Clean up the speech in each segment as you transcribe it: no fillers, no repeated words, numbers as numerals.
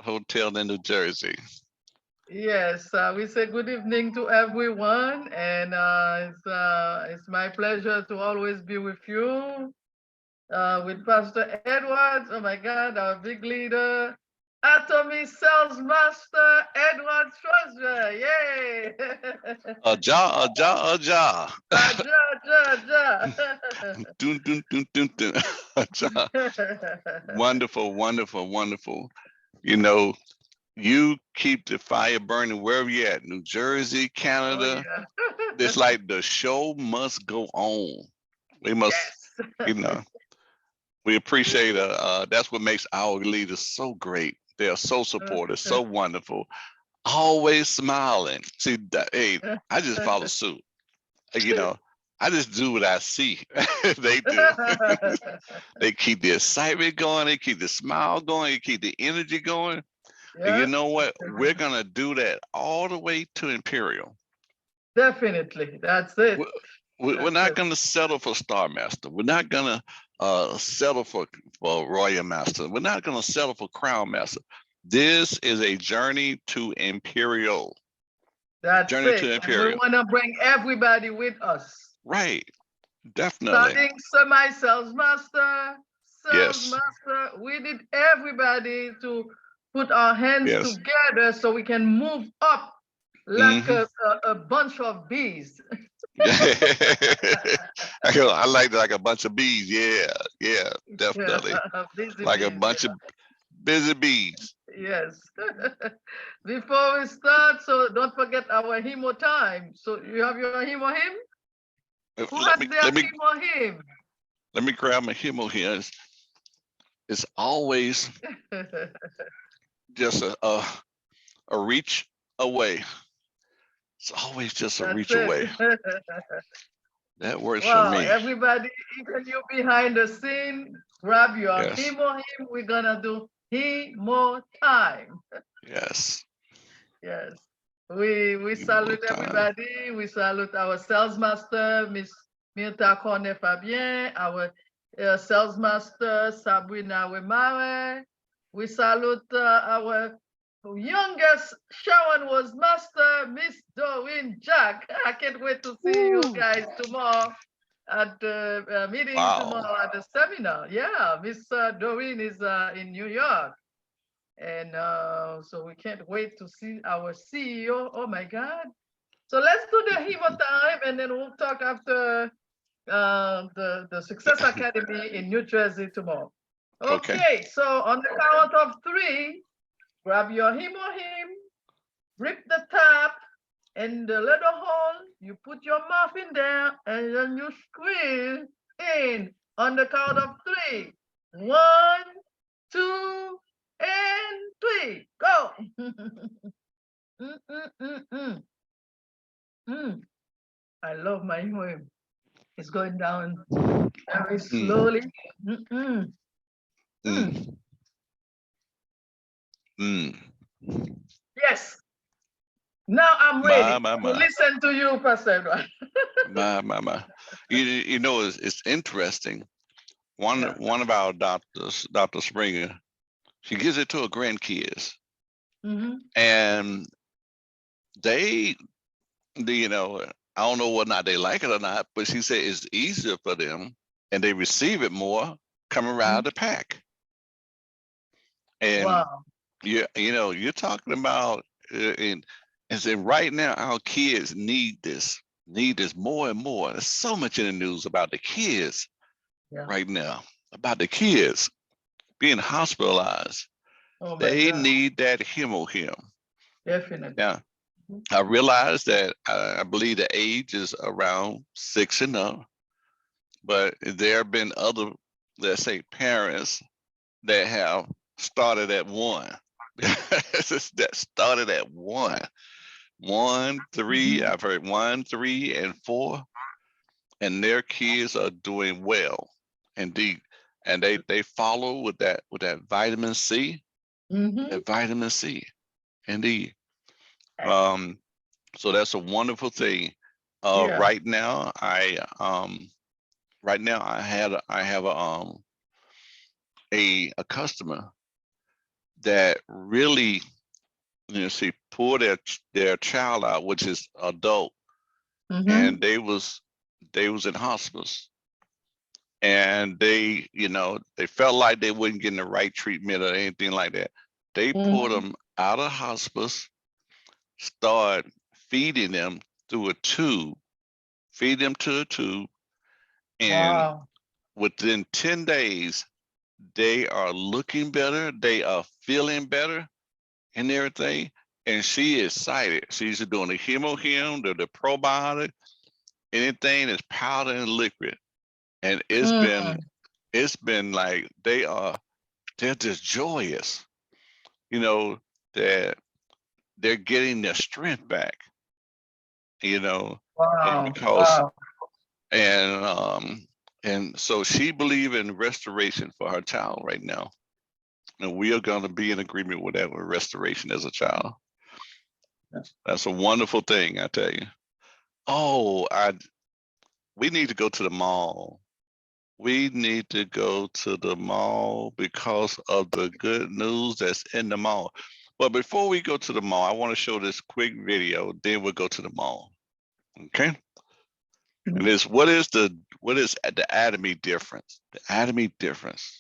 Hotel in New Jersey. Yes, we say good evening to everyone, and it's my pleasure to always be with you, with Pastor Edwards. Oh my God, our big leader, Atomy Sales Master Edward Treasure. Yay! A Ja. Dun, dun, dun, dun, dun. Ja. Wonderful, wonderful, wonderful. You know, you keep the fire burning wherever you're at, New Jersey, Oh Canada. yeah. It's like the show must go on. We must, Yes. you know, we appreciate that's what makes our leaders so great. They are so supportive, so wonderful, always smiling. See, hey, I just follow suit. You know, I just do what I see. They do. They keep the excitement going. They keep the smile going. They keep the energy going. And you Yeah, know what? We're gonna do that all the way to Imperial. definitely. That's it. We're, we're That's not it. gonna settle for Star Master. We're not gonna settle for Royal Master. We're not gonna settle for Crown Master. This is a journey to Imperial. That's Journey it. to And we Imperial. want to bring everybody with us. Right. Definitely. Starting semi sales master, sales Yes. master. We need everybody to put our hands Yes. together so we can move up like Hmm. a bunch of bees. I like like a bunch of bees. Yeah. Yeah. Yeah, Definitely. busy Like a bees. bunch of busy bees. Yes. Before we start, so don't forget our hemo time. So you have your Hemohim? Who Let has me their let me Hemohim? let me grab my Hemo here. It's always just a reach away. It's always just a That's reach away. it. That works for Wow, me. everybody, even you behind the scene, grab your Yes. Hemohim. We're gonna do Hemo time. Yes. Yes. We More salute time. everybody. We salute our sales master, Miss Mirta Corne Fabien, our sales master, Sabrina Wemare. We salute our youngest Shawan was master, Miss Doreen Jack. I can't wait to see you Woo. guys tomorrow at the meeting Wow. tomorrow at the seminar. Yeah, Miss Doreen is in New York. And so we can't wait to see our CEO. Oh my God. So let's do the Hemo time and then we'll talk after the Success Academy in New Jersey tomorrow. Okay. Okay, so on the count of three, grab your Hemohim, rip the top and the little hole, you put your mouth in there and then you squeeze in on the count of three. One, two, and three. Go. Mm, mm, mm, mm. Mm. I love my home. It's going down very Mm, slowly. Mm, mm, mm. mm, mm. Yes. Now I'm ready My, to my. listen to you, Pastor Edward. My. You know, it's interesting. Yeah. One of our doctors, Dr. Springer, she gives it to her grandkids. Mm-hmm. And they, you know, I don't know whether or not they like it or not, but she said it's easier for them and they receive it more coming right out of the pack. And Wow. you know, you're talking about and say right now our kids need this more and more. There's so much in the news about the kids Yeah. right now, about the kids being hospitalized. Oh my They God. need that Hemohim. Definitely. Now, I realize that I believe the age is around 6 and up, but there have been other, let's say, parents that have started at one. That started at one. One, three, Mm-hmm. I've heard 1, 3, and 4, and their kids are doing well. Indeed. And they follow with that vitamin C, Mm-hmm. that vitamin C. Indeed. Um, so that's a wonderful thing. Yeah. Right now I have a customer that really, pull their child out, which is adult, and they was in hospice, and they felt like they wasn't getting the right treatment or anything like that. They pulled them out of hospice, start feeding them through a tube, feed them to a tube, and within 10 days, they are looking better, they are feeling better and everything. And she is excited. She's doing the Hemohim, the probiotic, anything that's powder and liquid. And it's been like they're just joyous, that they're getting their strength back, and because and so she believes in restoration for her child right now. And we are going to be in agreement with that, with restoration as a child. That's a wonderful thing, I tell you. Oh, we need to go to the mall. We need to go to the mall because of the good news that's in the mall. But before we go to the mall, I want to show this quick video, then we'll go to the mall. Okay? And this, what is the Atomy difference? The Atomy difference.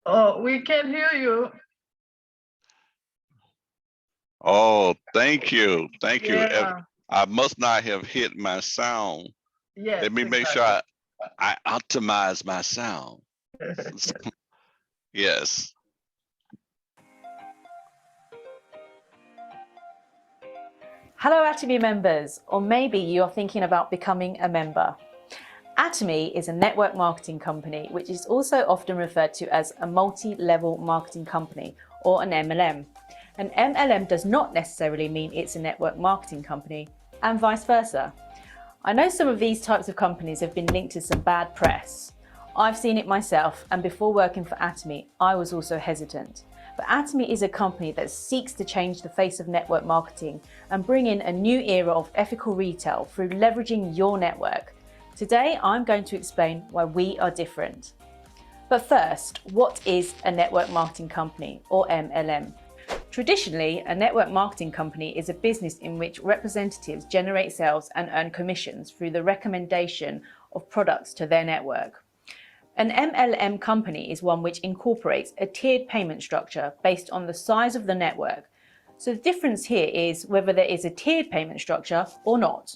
Oh, we can't hear you. Oh, thank you. Thank you. Yeah. I must not have hit my sound. Yes. Let me make sure I optimize my sound. Yes. Hello Atomy members, or maybe you are thinking about becoming a member. Atomy is a network marketing company, which is also often referred to as a multi-level marketing company, or an MLM. An MLM does not necessarily mean it's a network marketing company, and vice versa. I know some of these types of companies have been linked to some bad press. I've seen it myself, and before working for Atomy, I was also hesitant. But Atomy is a company that seeks to change the face of network marketing and bring in a new era of ethical retail through leveraging your network. Today, I'm going to explain why we are different. But first, what is a network marketing company, or MLM? Traditionally, a network marketing company is a business in which representatives generate sales and earn commissions through the recommendation of products to their network. An MLM company is one which incorporates a tiered payment structure based on the size of the network. So the difference here is whether there is a tiered payment structure or not.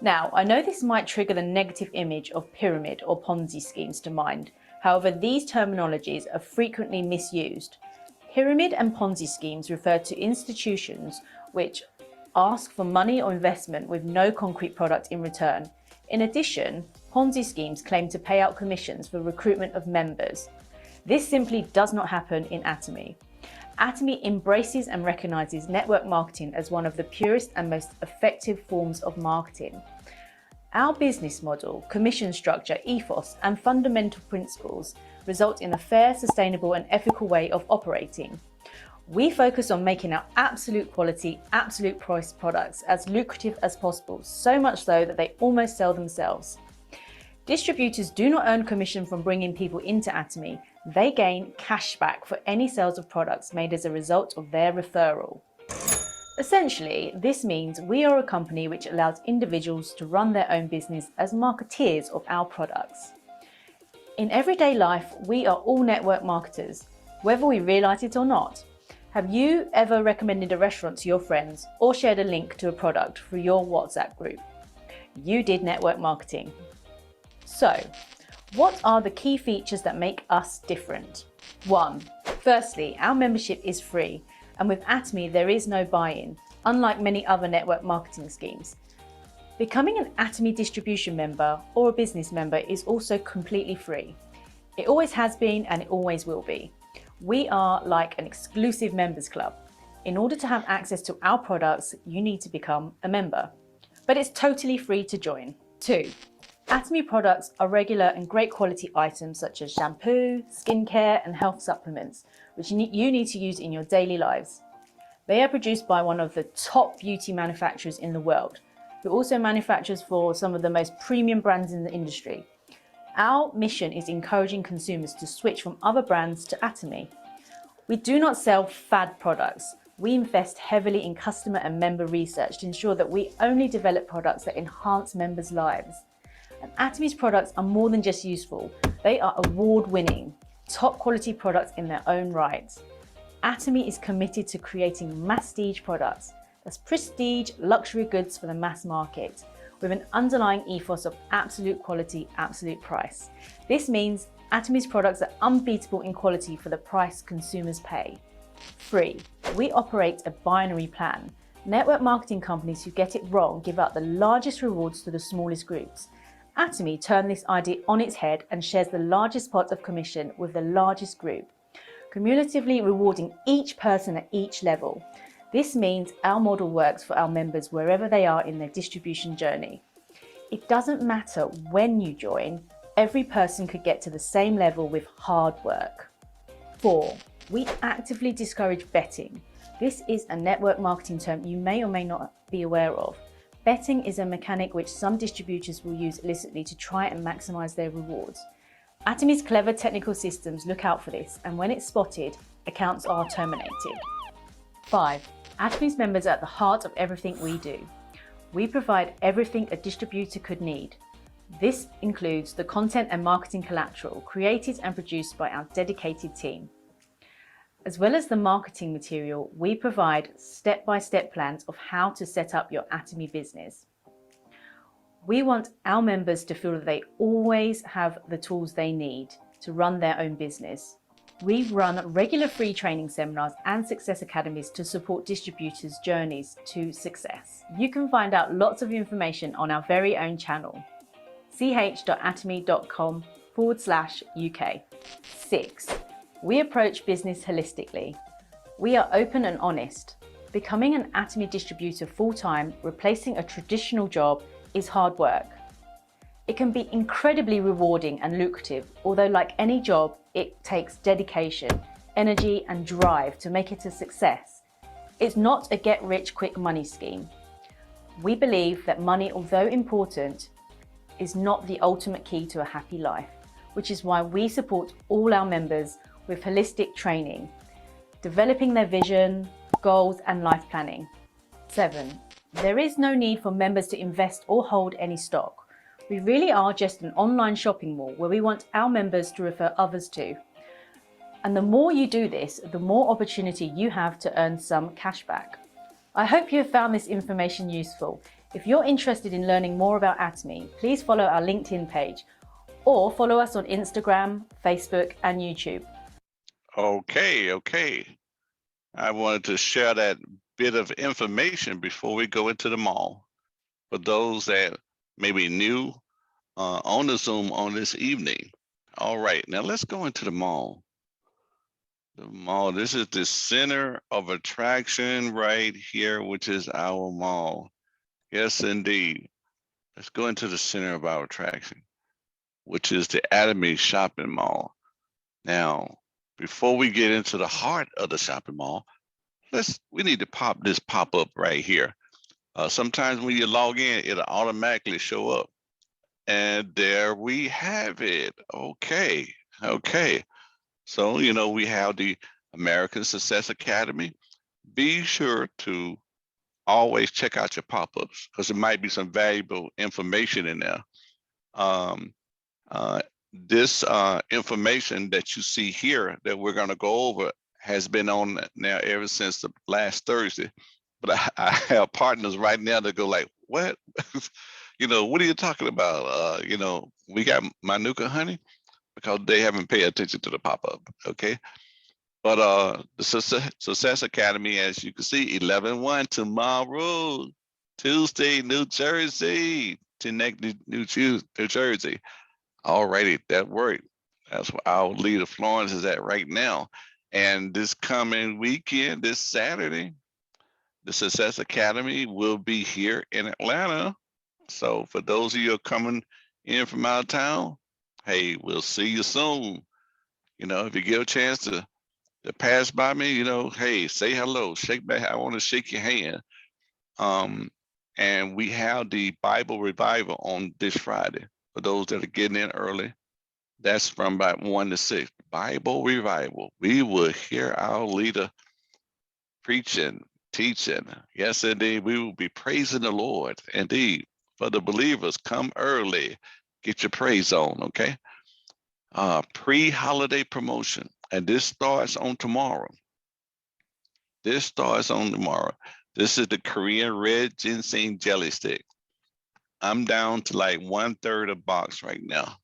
Now, I know this might trigger the negative image of pyramid or Ponzi schemes to mind. However, these terminologies are frequently misused. Pyramid and Ponzi schemes refer to institutions which ask for money or investment with no concrete product in return. In addition, Ponzi schemes claim to pay out commissions for recruitment of members. This simply does not happen in Atomy. Atomy embraces and recognizes network marketing as one of the purest and most effective forms of marketing. Our business model, commission structure, ethos, and fundamental principles result in a fair, sustainable, and ethical way of operating. We focus on making our absolute quality, absolute price products as lucrative as possible, so much so that they almost sell themselves. Distributors do not earn commission from bringing people into Atomy. They gain cash back for any sales of products made as a result of their referral. Essentially, this means we are a company which allows individuals to run their own business as marketeers of our products. In everyday life, we are all network marketers, whether we realize it or not. Have you ever recommended a restaurant to your friends or shared a link to a product through your WhatsApp group? You did network marketing. So, what are the key features that make us different? 1. Firstly, our membership is free, and with Atomy there is no buy-in, unlike many other network marketing schemes. Becoming an Atomy distribution member or a business member is also completely free. It always has been and it always will be. We are like an exclusive members club. In order to have access to our products, you need to become a member. But it's totally free to join. 2. Atomy products are regular and great quality items such as shampoo, skincare and health supplements, which you need to use in your daily lives. They are produced by one of the top beauty manufacturers in the world, who also manufactures for some of the most premium brands in the industry. Our mission is encouraging consumers to switch from other brands to Atomy. We do not sell fad products. We invest heavily in customer and member research to ensure that we only develop products that enhance members' lives. And Atomy's products are more than just useful. They are award-winning, top quality products in their own right. Atomy is committed to creating masstige products. That's prestige luxury goods for the mass market, with an underlying ethos of absolute quality, absolute price. This means Atomy's products are unbeatable in quality for the price consumers pay. 3. We operate a binary plan. Network marketing companies who get it wrong give out the largest rewards to the smallest groups. Atomy turned this idea on its head and shares the largest pot of commission with the largest group, cumulatively rewarding each person at each level. This means our model works for our members wherever they are in their distribution journey. It doesn't matter when you join, every person could get to the same level with hard work. 4. We actively discourage betting. This is a network marketing term you may or may not be aware of. Betting is a mechanic which some distributors will use illicitly to try and maximize their rewards. Atomy's clever technical systems look out for this, and when it's spotted, accounts are terminated. 5. Atomy's members are at the heart of everything we do. We provide everything a distributor could need. This includes the content and marketing collateral created and produced by our dedicated team. As well as the marketing material, we provide step-by-step plans of how to set up your Atomy business. We want our members to feel that they always have the tools they need to run their own business. We run regular free training seminars and success academies to support distributors' journeys to success. You can find out lots of information on our very own channel, ch.atomy.com/UK. 6. We approach business holistically. We are open and honest. Becoming an Atomy distributor full-time, replacing a traditional job, is hard work. It can be incredibly rewarding and lucrative, although like any job, it takes dedication, energy and drive to make it a success. It's not a get-rich-quick money scheme. We believe that money, although important, is not the ultimate key to a happy life, which is why we support all our members with holistic training, developing their vision, goals and life planning. 7. There is no need for members to invest or hold any stock. We really are just an online shopping mall where we want our members to refer others to. And the more you do this, the more opportunity you have to earn some cash back. I hope you have found this information useful. If you're interested in learning more about Atomy, please follow our LinkedIn page or follow us on Instagram, Facebook and YouTube. Okay. I wanted to share that bit of information before we go into the mall. For those that may be new on the Zoom on this evening. All right, now let's go into the mall. The mall, this is the center of attraction right here, which is our mall. Yes, indeed. Let's go into the center of our attraction, which is the Atomy shopping mall. Now, before we get into the heart of the shopping mall, we need to pop this pop-up right here. Sometimes when you log in, it'll automatically show up. And there we have it. Okay. So, we have the American Success Academy. Be sure to always check out your pop-ups because there might be some valuable information in there. This information that you see here that we're going to go over has been on now ever since the last Thursday. But I have partners right now that go like, what? What are you talking about? We got Manuka honey because they haven't paid attention to the pop-up, okay? But the Success Academy, as you can see, 11/1 tomorrow, Tuesday, New Jersey, New Jersey. Alrighty, that worked. That's where our leader Florence is at right now. And this coming weekend, this Saturday, the Success Academy will be here in Atlanta. So for those of you who are coming in from out of town, hey, we'll see you soon. You know, if you get a chance to pass by me, you know, hey, say hello, shake back. I want to shake your hand. And we have the Bible revival on this Friday for those that are getting in early. That's from about 1 to 6. Bible revival. We will hear our leader preaching, teaching. Yes, indeed. We will be praising the Lord. Indeed. For the believers, come early. Get your praise on, okay? Pre-holiday promotion. And this starts on tomorrow. This starts on tomorrow. This is the Korean red ginseng jelly stick. I'm down to like 1/3 a box right now.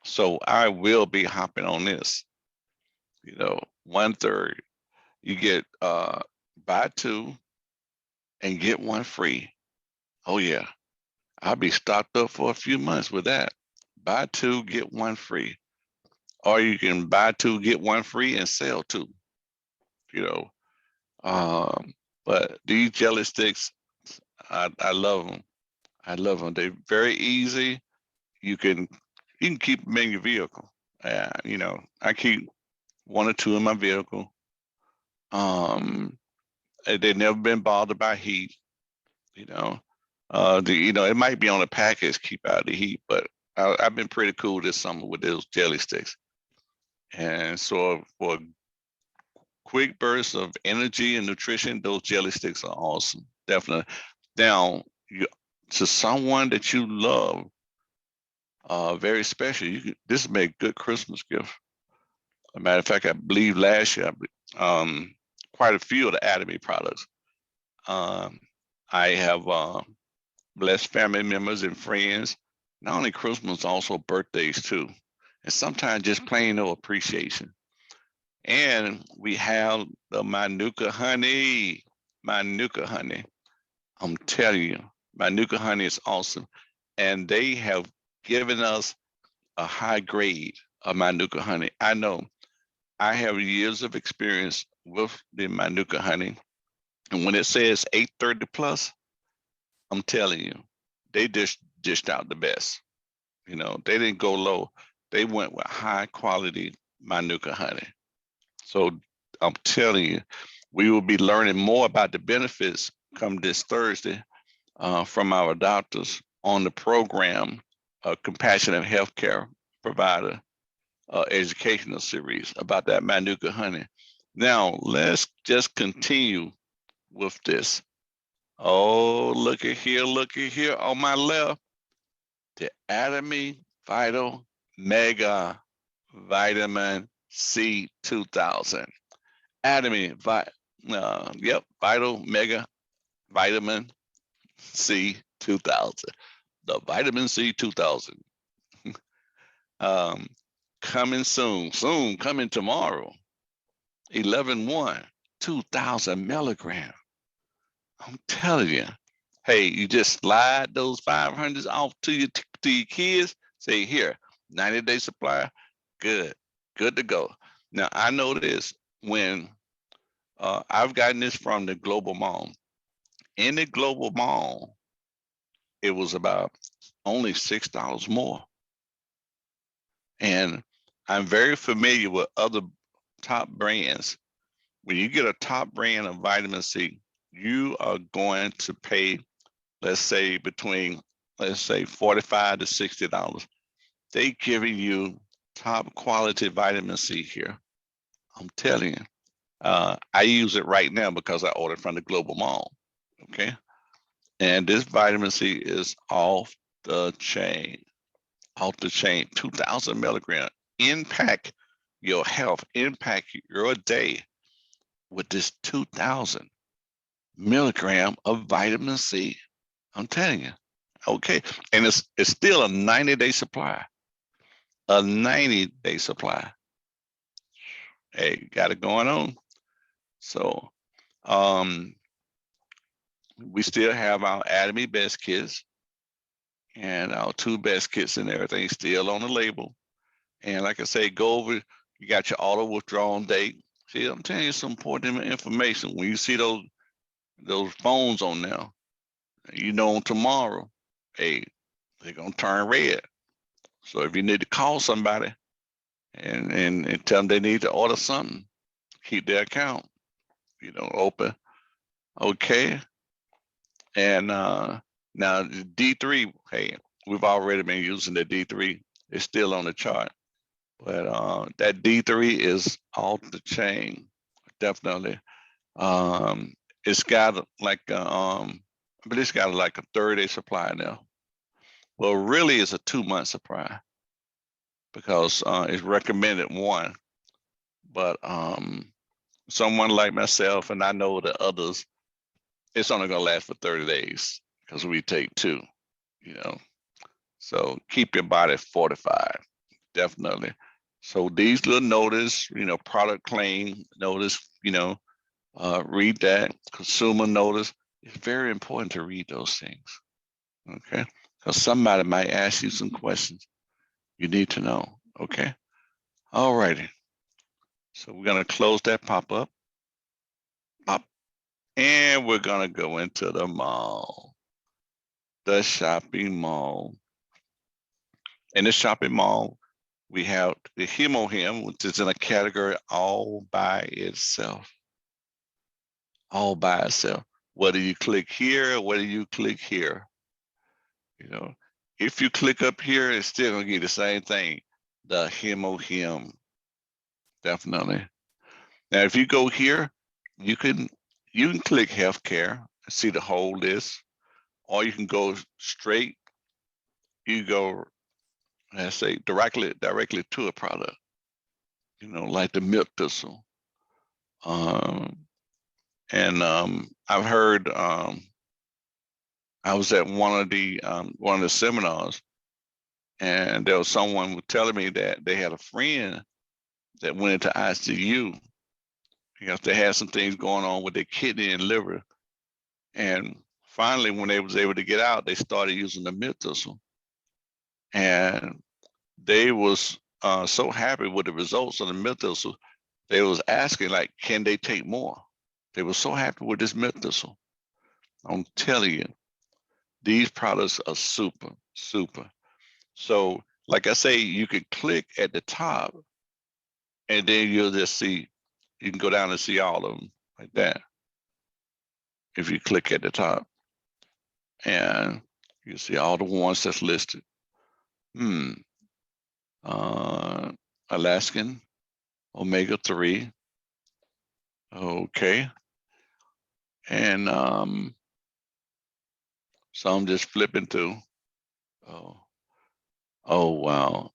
So I will be hopping on this. You know, 1/3. You get buy 2 and get 1 free. Oh yeah. I'll be stocked up for a few months with that. Buy 2, get 1 free. Or you can buy 2, get 1 free and sell 2. You know. But these jelly sticks, I love them. I love them. They're very easy. You can keep them in your vehicle. You know, I keep 1 or 2 in my vehicle. They've never been bothered by heat. You know, it might be on the package, keep out the heat, but I've been pretty cool this summer with those jelly sticks. And so for a quick burst of energy and nutrition, those jelly sticks are awesome. Definitely. Now, to someone that you love, very special, this would make a good Christmas gift. As a matter of fact, I believe last year, quite a few of the Atomy products. I have blessed family members and friends, not only Christmas, also birthdays too. And sometimes just plain no appreciation. And we have the Manuka honey. Manuka honey. I'm telling you, Manuka honey is awesome. And they have given us a high grade of Manuka honey. I know I have years of experience with the Manuka honey. And when it says 830 plus, I'm telling you, they dished out the best. You know, they didn't go low. They went with high quality Manuka honey. So I'm telling you, we will be learning more about the benefits come this Thursday from our doctors on the program, Compassionate Healthcare Provider educational series about that Manuka honey. Now, let's just continue with this. Oh, look at here on my left, the Atomy Vital Mega Vitamin C 2000. Atomy, Vital Mega Vitamin C 2000. The Vitamin C 2000. Coming soon, coming tomorrow. 11/1, 2,000 milligrams. I'm telling you, hey, you just slide those 500s off to your kids. Say here, 90-day supply, good to go. Now I know this when I've gotten this from the Global Mall. In the Global Mall, it was about only $6 more. And I'm very familiar with other top brands. When you get a top brand of vitamin C, you are going to pay, let's say between, $45 to $60. They giving you top quality vitamin C here. I'm telling you, I use it right now because I ordered from the Global Mall. Okay, and this vitamin C is off the chain. 2,000 milligrams. Impact your health, impact your day with this 2,000 milligram of vitamin C. I'm telling you. Okay. And it's still a 90-day supply. A 90-day supply. Hey, got it going on. So we still have our Atomy Best Kits and our 2 best kits and everything still on the label. And like I say, go over, you got your auto withdrawal date. See, I'm telling you some important information. When you see those phones on there, you know tomorrow, hey, they're gonna turn red. So if you need to call somebody and tell them they need to order something, keep their account, open. Okay. And now the D3, hey, we've already been using the D3. It's still on the chart. But that D3 is off the chain, definitely. It's got like but it's got like a 30-day supply now. Well, really, it's a 2-month supply because it's recommended 1. But someone like myself, and I know the others, it's only gonna last for 30 days because we take 2. So keep your body fortified, definitely. So these little notice, product claim notice, read that. Consumer notice. It's very important to read those things, okay? Because somebody might ask you some questions you need to know, okay? All righty. So we're gonna close that pop-up. Pop. And we're gonna go into the mall, the shopping mall. In the shopping mall, we have the Hemohim, which is in a category all by itself. All by itself. Whether you click here, or whether you click here, if you click up here, it's still gonna give you the same thing. The Hemohim, definitely. Now, if you go here, you can click healthcare and see the whole list, or you can go straight. You go, let's say, directly to a product. Like the milk thistle. I've heard. I was at one of the seminars, and there was someone telling me that they had a friend that went into ICU because they had some things going on with their kidney and liver, and finally, when they was able to get out, they started using the milk thistle, and they was so happy with the results of the milk thistle. They was asking, like, can they take more? They were so happy with this milk thistle. I'm telling you, these products are super, super. So, like I say, you can click at the top, and then you'll just see, you can go down and see all of them like that. If you click at the top, and you see all the ones that's listed. Alaskan, omega-3. Okay. And so I'm just flipping through. Oh wow.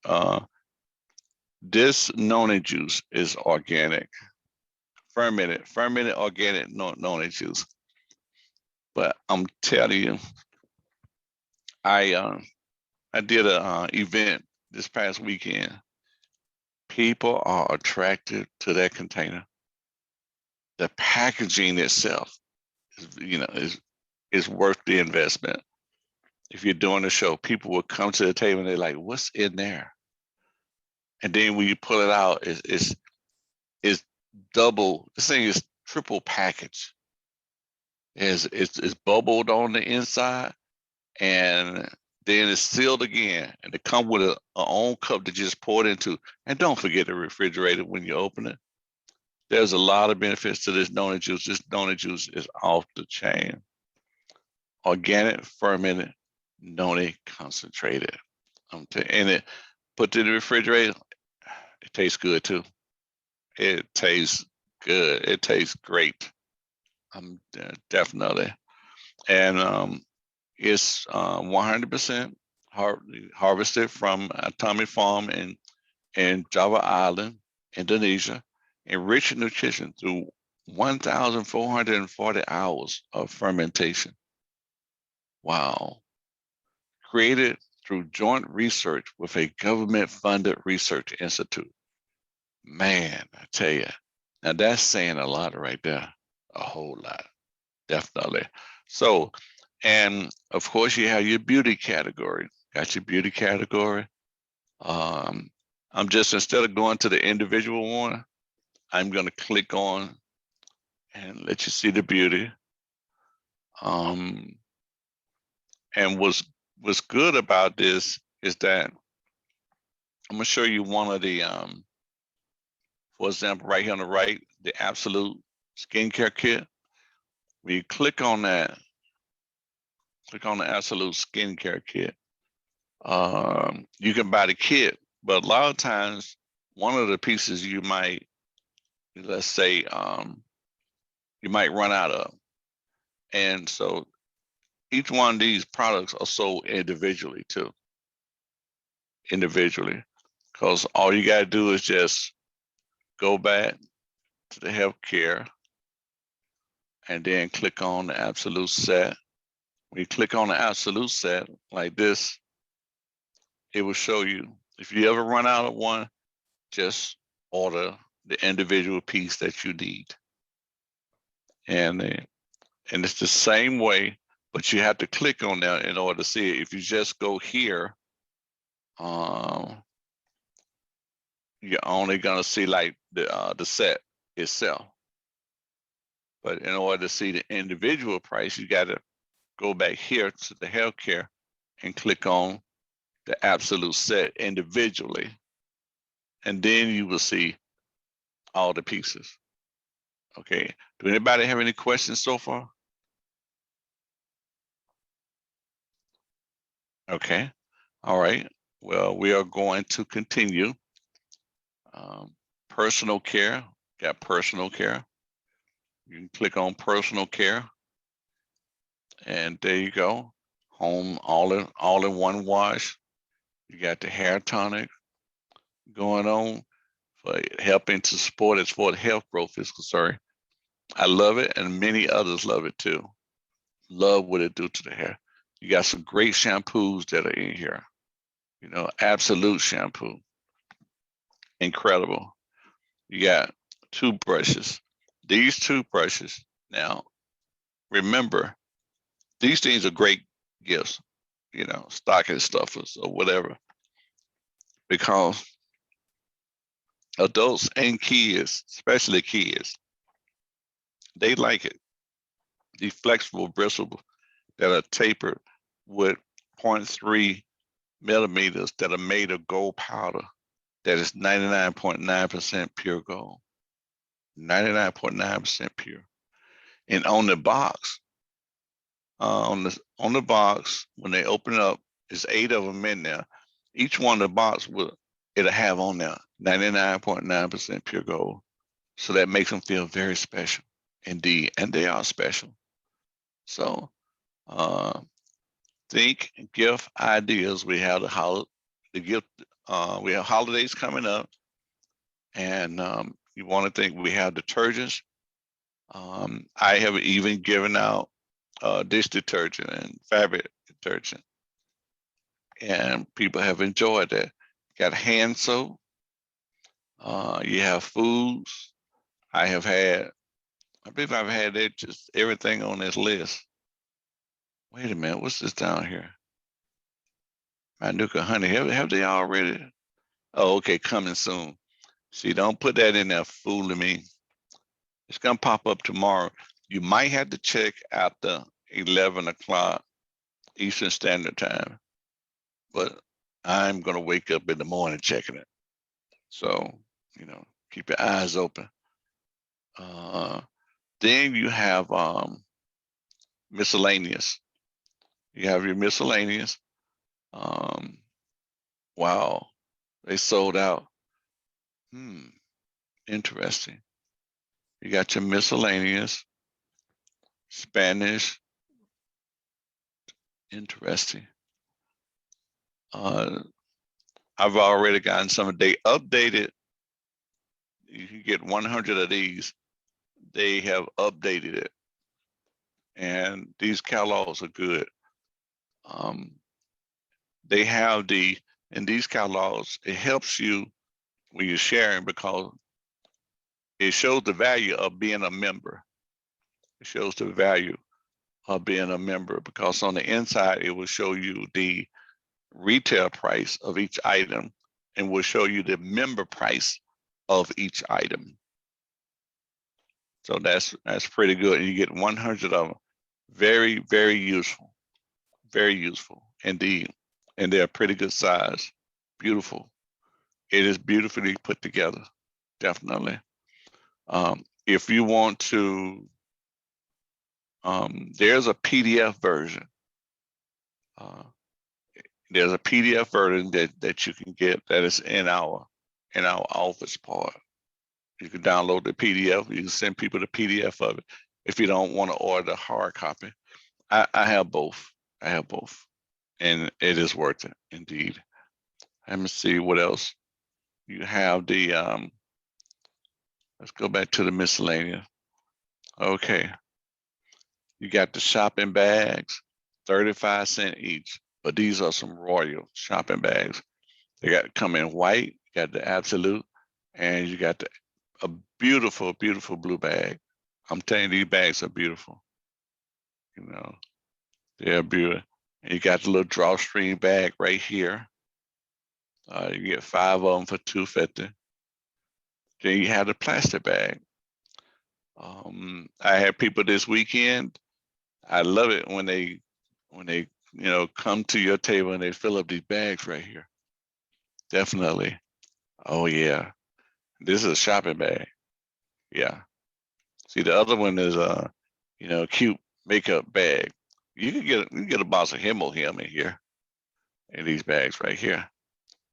This noni juice is organic, fermented organic noni juice. But I'm telling you, I did an event this past weekend. People are attracted to that container. The packaging itself is worth the investment. If you're doing a show, people will come to the table and they're like, "What's in there?" And then when you pull it out, it's double. This thing is triple package. It's bubbled on the inside, and then it's sealed again, and it comes with a own cup to just pour it into. And don't forget to refrigerate it when you open it. There's a lot of benefits to this noni juice. This noni juice is off the chain. Organic fermented noni concentrated. And it put in the refrigerator. It tastes good too. It tastes good. It tastes great. Definitely. And it's 100% harvested from Atomy Farm in Java Island, Indonesia, enriched in nutrition through 1,440 hours of fermentation. Wow. Created through joint research with a government-funded research institute. Man, I tell you, now that's saying a lot right there, a whole lot, definitely. So, and of course you have your beauty category. Got your beauty category. I'm just, instead of going to the individual one, I'm going to click on and let you see the beauty. And what's good about this is that I'm going to show you one of the, for example, right here on the right, the Absolute Skincare Kit. When you click on that, click on the Absolute Skincare Kit. You can buy the kit, but a lot of times, one of the pieces you might, let's say, you might run out of. And so each one of these products are sold individually too. Individually, because all you got to do is just go back to the healthcare and then click on the Absolute set. When you click on the Absolute set like this, it will show you. If you ever run out of one, just order the individual piece that you need. And it's the same way, but you have to click on that in order to see it. If you just go here, you're only gonna see like the set itself. But in order to see the individual price, you got to go back here to the healthcare and click on the Absolute set individually. And then you will see all the pieces. Okay, do anybody have any questions so far? Okay, all right. Well, we are going to continue. Personal care, got personal care. You can click on personal care. And there you go. Home all in one wash. You got the hair tonic going on for helping to support as far as health growth is concerned. I love it, and many others love it too. Love what it do to the hair. You got some great shampoos that are in here. You know, Absolute shampoo. Incredible. You got toothbrushes. These toothbrushes, now, remember, these things are great gifts, you know, stocking stuffers or whatever, because adults and kids, especially kids, they like it. These flexible bristles that are tapered with 0.3 millimeters that are made of gold powder that is 99.9% pure gold. 99.9% pure. And on the box, on the box, when they open it up, there's 8 of them in there. Each one of the box it'll have on there 99.9% pure gold. So that makes them feel very special indeed, and they are special. So think gift ideas. We have we have holidays coming up, and you want to think we have detergents. I have even given out dish detergent and fabric detergent, and people have enjoyed that. Got hand soap. You have foods. I believe I've had just everything on this list. Wait a minute, what's this down here? Manuka honey, have they already? Oh, okay, coming soon. See, don't put that in there fooling me. It's gonna pop up tomorrow. You might have to check after 11 o'clock Eastern Standard Time, but I'm gonna wake up in the morning checking it. So, you know, keep your eyes open. Then you have miscellaneous. You have your miscellaneous. Wow, they sold out. Interesting. You got your miscellaneous, Spanish. Interesting. I've already gotten some. They updated. You can get 100 of these. They have updated it, and these catalogs are good. They have in these catalogs, it helps you when you're sharing because it shows the value of being a member. It shows the value of being a member because on the inside, it will show you the retail price of each item and will show you the member price of each item. So that's pretty good. You get 100 of them. Very, very useful. Very useful indeed. And they're pretty good size. Beautiful. It is beautifully put together. Definitely. If you want to, there's a PDF version. There's a PDF version that you can get that is in our office part. You can download the PDF. You can send people the PDF of it if you don't want to order the hard copy. I have both. I have both, and it is worth it indeed. Let me see what else. You have the let's go back to the miscellaneous. Okay, you got the shopping bags, 35 cents each, but these are some royal shopping bags. They got to come in white, you got the absolute, and you got a beautiful, beautiful blue bag. I'm telling you, these bags are beautiful. You know, they're beautiful. And you got the little drawstring bag right here. You get 5 of them for $2.50. Then you have the plastic bag. I had people this weekend. I love it when they come to your table and they fill up these bags right here. Definitely. Oh yeah, this is a shopping bag. Yeah. See, the other one is a cute makeup bag. You can get a box of Hemohim in here, in these bags right here.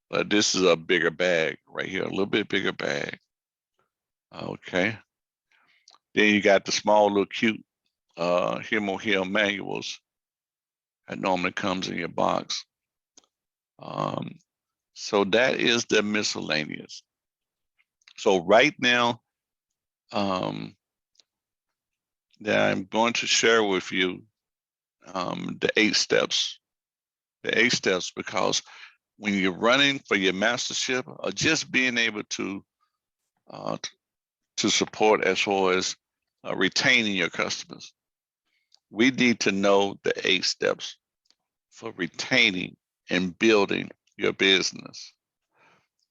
But this is a bigger bag right here, a little bit bigger bag. Okay. Then you got the small little cute Hemohim manuals that normally comes in your box. So that is the miscellaneous. So right now, that I'm going to share with you the 8 steps. The 8 steps, because when you're running for your mastership, or just being able to support as far as retaining your customers, we need to know the 8 steps for retaining and building your business.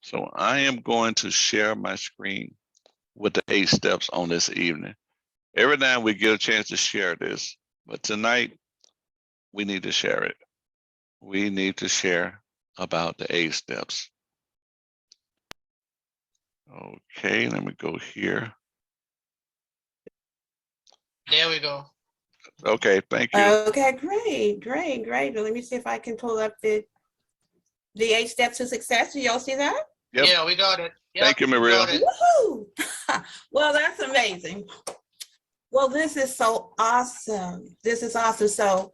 So I am going to share my screen with the 8 steps on this evening. Every time we get a chance to share this, but tonight we need to share it. We need to share about the 8 steps. Okay, let me go here. There we go. Okay, thank you. Okay, great. Let me see if I can pull up the 8 steps to success. Do y'all see that? Yep. Yeah, we got it. Yep, Thank you, Maria. got it. Woohoo! Well, that's amazing. Well, this is so awesome. This is awesome. So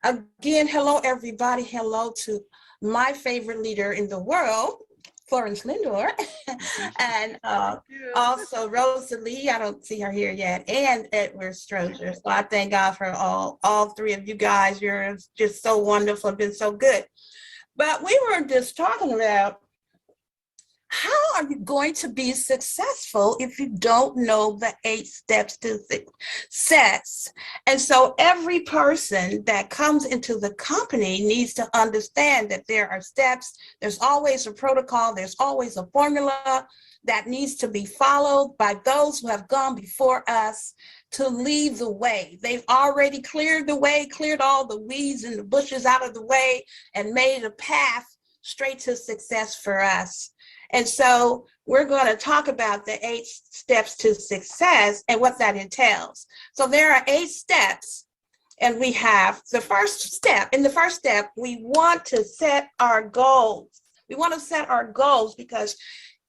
again, hello, everybody. Hello to my favorite leader in the world, Florence Lindor, and also Rosalie. I don't see her here yet, and Edward Strozier. So I thank God for all 3 of you guys. You're just so wonderful, been so good. But we were just talking about how are you going to be successful if you don't know the 8 steps to success? And so every person that comes into the company needs to understand that there are steps. There's always a protocol. There's always a formula that needs to be followed by those who have gone before us to lead the way. They've already cleared the way, cleared all the weeds and the bushes out of the way, and made a path straight to success for us. And so we're going to talk about the 8 steps to success and what that entails. So there are 8 steps, and we have the first step. In the first step, we want to set our goals. We want to set our goals because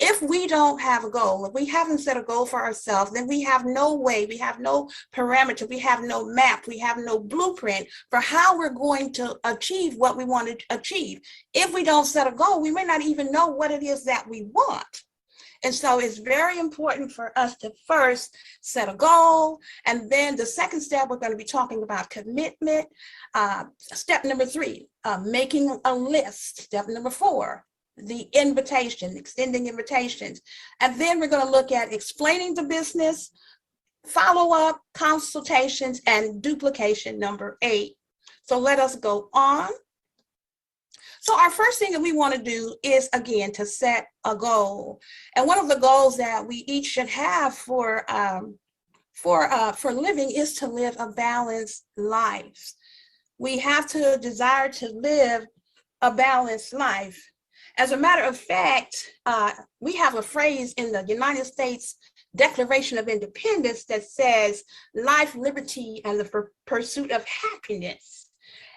if we don't have a goal, if we haven't set a goal for ourselves, then we have no way, we have no parameter, we have no map, we have no blueprint for how we're going to achieve what we want to achieve. If we don't set a goal, we may not even know what it is that we want. And so it's very important for us to first set a goal. And then the second step, we're going to be talking about commitment. Step number 3, making a list. Step number 4, the invitation, extending invitations. And then we're going to look at explaining the business, follow-up, consultations, and duplication, number 8. So let us go on. So our first thing that we want to do is, again, to set a goal. And one of the goals that we each should have for for living is to live a balanced life. We have to desire to live a balanced life. As a matter of fact, we have a phrase in the United States Declaration of Independence that says life, liberty, and the pursuit of happiness.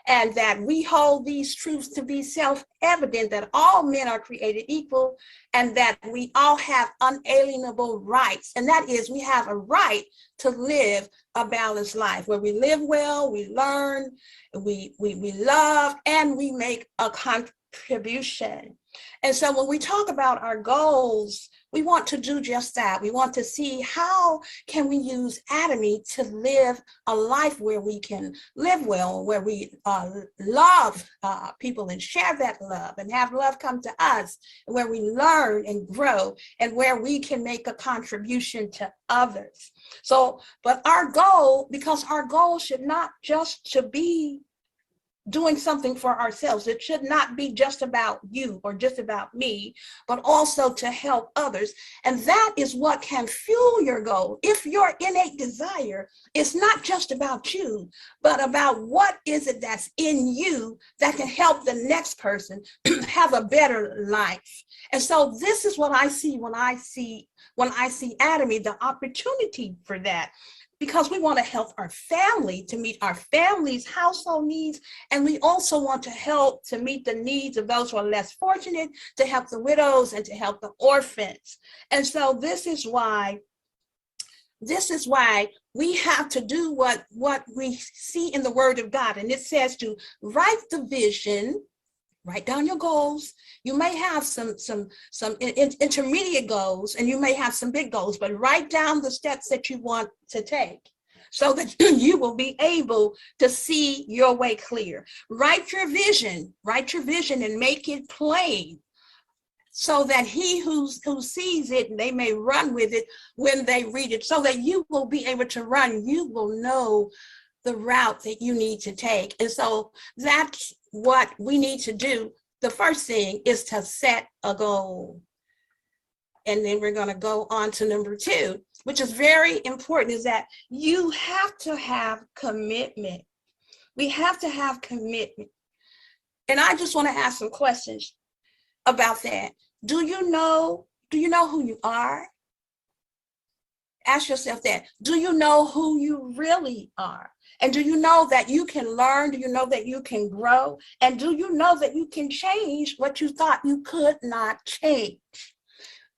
And that we hold these truths to be self-evident, that all men are created equal and that we all have unalienable rights. And that is, we have a right to live a balanced life where we live well, we learn, we love, and we make a contribution. And so when we talk about our goals, we want to do just that. We want to see how can we use Atomy to live a life where we can live well, where we love people and share that love and have love come to us, where we learn and grow, and where we can make a contribution to others. So, but our goal, because our goal should not just to be doing something for ourselves. It should not be just about you or just about me, but also to help others. And that is what can fuel your goal. If your innate desire is not just about you, but about what is it that's in you that can help the next person have a better life. And so this is what I see when I see Atomy, the opportunity for that. Because we want to help our family to meet our family's household needs. And we also want to help to meet the needs of those who are less fortunate, to help the widows and to help the orphans. And so this is why we have to do what we see in the Word of God. And it says to write the vision, write down your goals. You may have some intermediate goals, and you may have some big goals, but write down the steps that you want to take so that you will be able to see your way clear. Write your vision and make it plain so that he who sees it, they may run with it when they read it, so that you will be able to run. You will know the route that you need to take. And so that's what we need to do. The first thing is to set a goal. And then we're going to go on to number 2, which is very important, is that you have to have commitment. We have to have commitment. And I just want to ask some questions about that. Do you know who you are? Ask yourself that. Do you know who you really are? And do you know that you can learn? Do you know that you can grow? And do you know that you can change what you thought you could not change?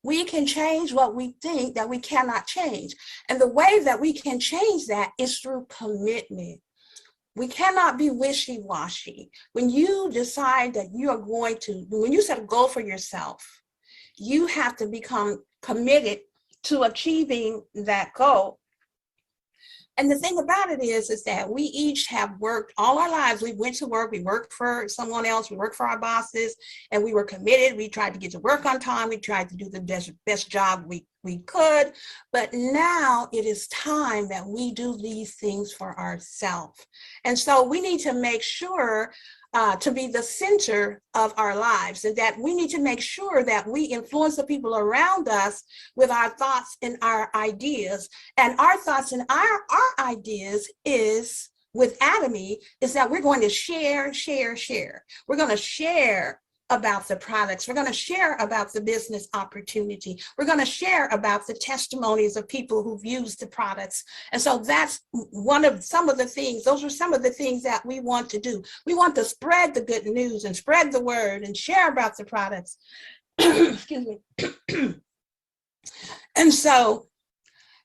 We can change what we think that we cannot change. And the way that we can change that is through commitment. We cannot be wishy-washy. When you decide that you are going to, when you set a goal for yourself, you have to become committed to achieving that goal. And the thing about it is that we each have worked all our lives. We went to work, we worked for someone else, we worked for our bosses, and we were committed. We tried to get to work on time. We tried to do the best job we could. But now it is time that we do these things for ourselves. And so we need to make sure to be the center of our lives, and that we need to make sure that we influence the people around us with our thoughts and our ideas. And our thoughts and our ideas is, with Atomy, is that we're going to share. We're going to share about the products. We're going to share about the business opportunity. We're going to share about the testimonies of people who've used the products. And so that's some of the things, those are some of the things that we want to do. We want to spread the good news and spread the word and share about the products. Excuse me. And so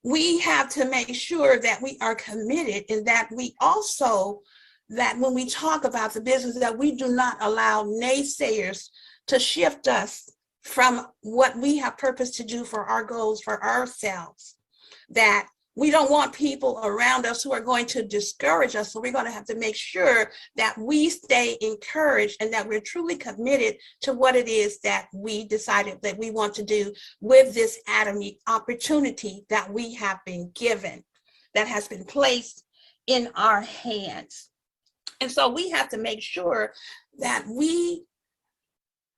we have to make sure that we are committed, and that we also, that when we talk about the business, that we do not allow naysayers to shift us from what we have purpose to do for our goals for ourselves. That we don't want people around us who are going to discourage us. So we're going to have to make sure that we stay encouraged and that we're truly committed to what it is that we decided that we want to do with this Atomy opportunity that we have been given, that has been placed in our hands. And so we have to make sure that we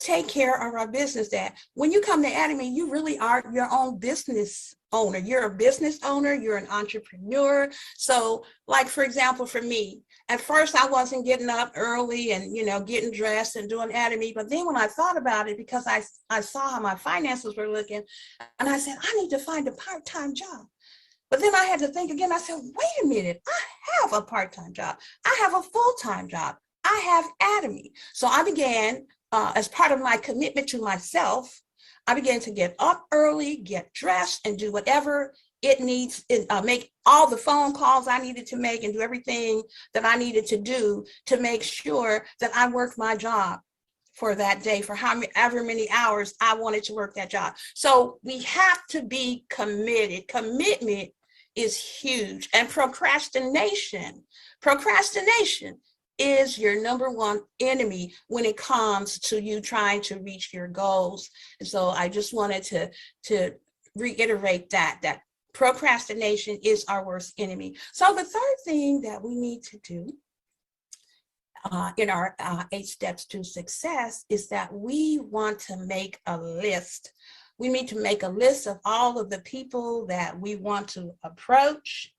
take care of our business, that when you come to Atomy, you really are your own business owner. You're a business owner, you're an entrepreneur. So like, for example, for me, at first I wasn't getting up early and, getting dressed and doing Atomy. But then when I thought about it, because I saw how my finances were looking, and I said, I need to find a part-time job. But then I had to think again. I said, wait a minute, I have a part-time job. I have a full-time job. I have Atomy. So I began, as part of my commitment to myself, I began to get up early, get dressed, and do whatever it needs, make all the phone calls I needed to make and do everything that I needed to do to make sure that I worked my job for that day, for however many hours I wanted to work that job. So we have to be committed. Commitment is huge. And procrastination is your number one enemy when it comes to you trying to reach your goals. And so I just wanted to reiterate that procrastination is our worst enemy. So the third thing that we need to do in our 8 steps to success is that we want to make a list. We need to make a list of all of the people that we want to approach.